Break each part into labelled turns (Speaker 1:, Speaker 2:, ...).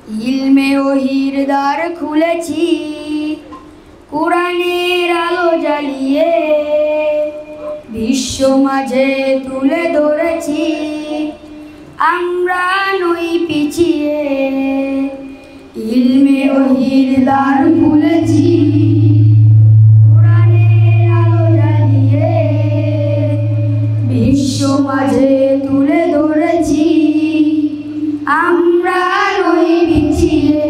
Speaker 1: ইলমে ওহির দ্বার খুলেছি কোরআনের আলো জ্বালিয়ে, বিশ্ব মাঝে তুলে ধরেছি আমরা নই পিছিয়ে। ইলমে ওহির দ্বার খুলেছি কোরআনের আলো জ্বালিয়ে, বিশ্ব মাঝে তুলে ধরেছি আমরা নই পিছিয়ে।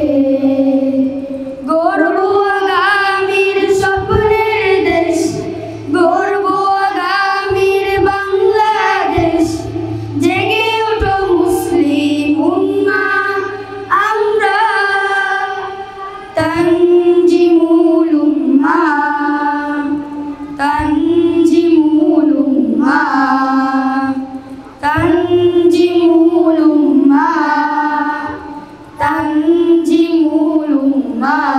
Speaker 1: গর্ব আগামীর স্বপ্নের দেশ, গর্ব আগামীর বাংলাদেশ, জেগে ওঠো মুসলিম উম্মাহ আমরা তানজিমুল উম্মাহ, তানজিমুল উম্মাহ, তানজিমুল উম্মাহ, তানজিমুল উম্মাহ,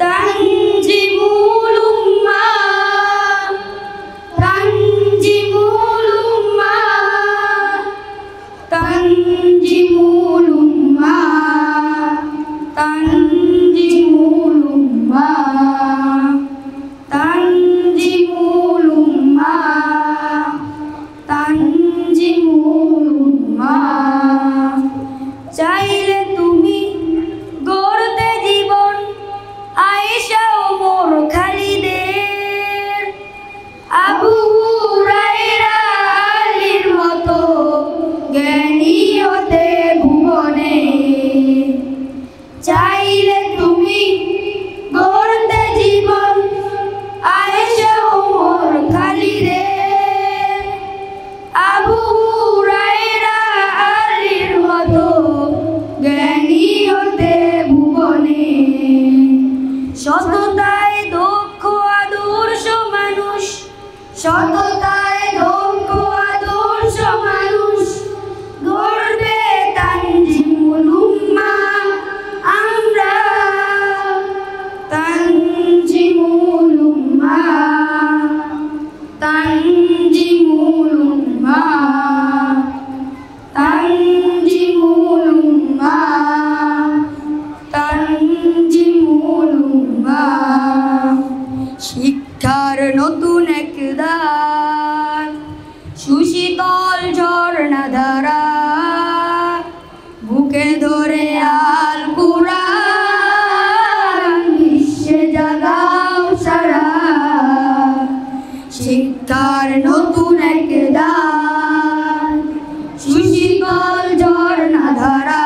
Speaker 1: তানজিমুল উম্মাহ, তানজিমুল উম্মাহ, তানজিমুল উম্মাহ, তানজিমুল উম্মাহ, তানজিমুল উম্মাহ, তানজিমুল উম্মাহ। চাইলে তুমি গড়তে জীবন আয়েশা ওমর খালিদের, আবু হুরায়রা আলীর মতো জ্ঞানী হতে ভুবনে। চাইলে তুমি গড়তে জীবন আয়েশা ওমর খালিদের, আবু হুরায়রা আলীর মতো জ্ঞানী হতে ভুবনে। সততায় দক্ষ আদর্শ মানুষ, সততায় দক্ষ আদর্শ মানুষ গড়বে তানজিমুল উম্মাহ আমরা, তানজিমুল উম্মাহ, তানজিমুল উম্মাহ, তানজিমুল উম্মাহ, তানজিমুল উম্মাহ। শিক্ষার নতুন এক দ্বার, সুশীতল ঝর্ণাধারা, বুকে ধরে আল কুরআন বিশ্বে জাগাও সারা। শিক্ষার নতুন এক দ্বার, সুশীতল ঝর্ণাধারা,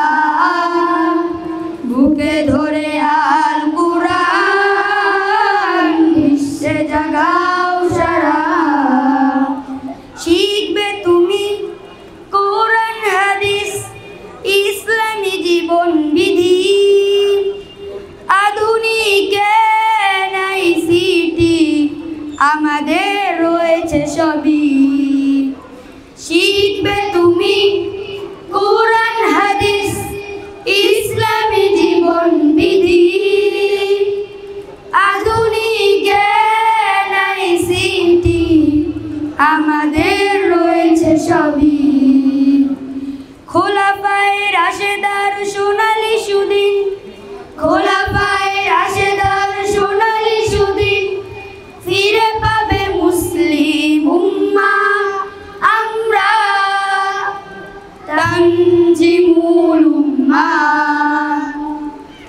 Speaker 1: বুকে ধরে আল কুরআন বিশ্বে জাগাও সারা। শিখবে তুমি কোরআন হাদিস ইসলামী জীবন বিধি, আধুনিক আইসিটি আমাদের রয়েছে সবই। শিখবে তুমি কোরআন হাদিস ইসলামী জীবন বিধি, আধুনিক আইসিটি আমাদের রয়েছে সবই। খোলাফায়ে রাশেদার সোনালী সুদিন, খোলাফায়ে রাশেদার সোনালী সুদিন ফিরে পাবে মুসলিম উম্মাহ আমরা, তানজিমুল উম্মাহ,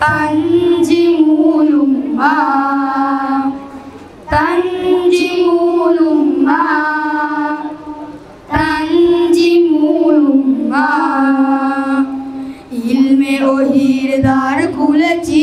Speaker 1: তানজিমুল উম্মাহ, তানজিমুল উম্মাহ, তানজিমুল উম্মাহ। ইলমে ওহির দ্বার খুলেছি